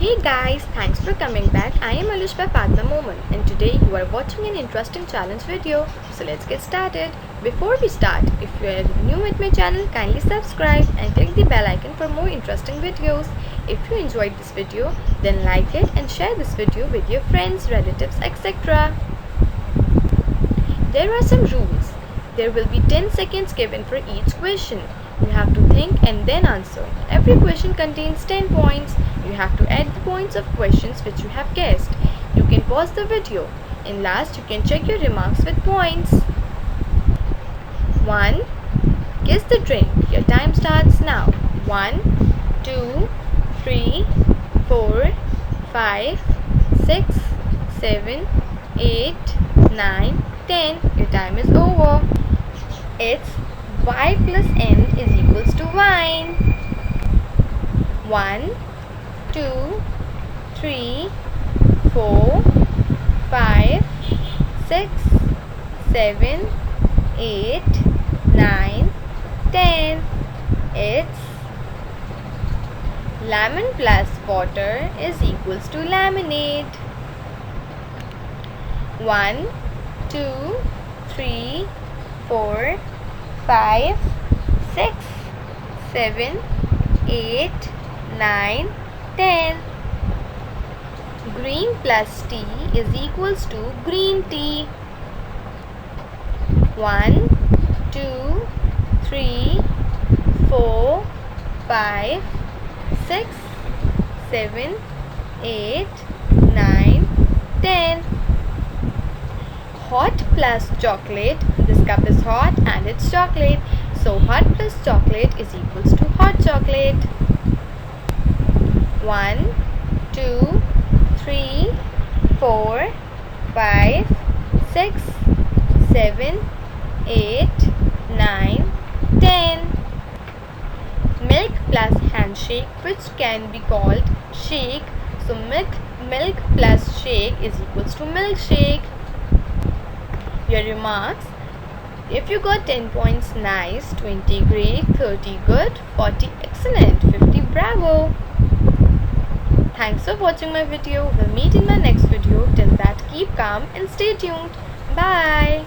Hey guys, thanks for coming back. I am Alushba Fatma Momin and today you are watching an interesting challenge video. So let's get started. Before we start, if you are new with my channel, kindly subscribe and click the bell icon for more interesting videos. If you enjoyed this video, then like it and share this video with your friends, relatives, etc. There are some rules. There will be 10 seconds given for each question. You have to think and then answer. Every question contains 10 points. You have to add the points of questions which you have guessed. You can pause the video. And last, you can check your remarks with points. 1. Guess the drink. Your time starts now. 1, 2, 3, 4, 5, 6, 7, 8, 9, 10. Your time is over. It's y plus n is equals to wine. 1, 2, 3, 4, 5, 6, 7, 8, 9, 10. It's lemon plus water is equals to lemonade. 1, 2, 3, 4, 5, 6, 7, 8, 9, 10. Green plus tea is equals to green tea. 1, 2, 3, 4, 5, 6, 7, 8, 9, 10. Hot plus chocolate. This cup is hot and it's chocolate. So hot plus chocolate is equals to hot chocolate. 1, 2, 3, 4, 5, 6, 7, 8, 9, 10. Milk plus handshake, which can be called shake. So milk plus shake is equals to milkshake. Your remarks. If you got 10 points, nice, 20 great, 30 good, 40 excellent, 50 bravo. Thanks for watching my video. We'll meet in my next video. Till that, keep calm and stay tuned. Bye.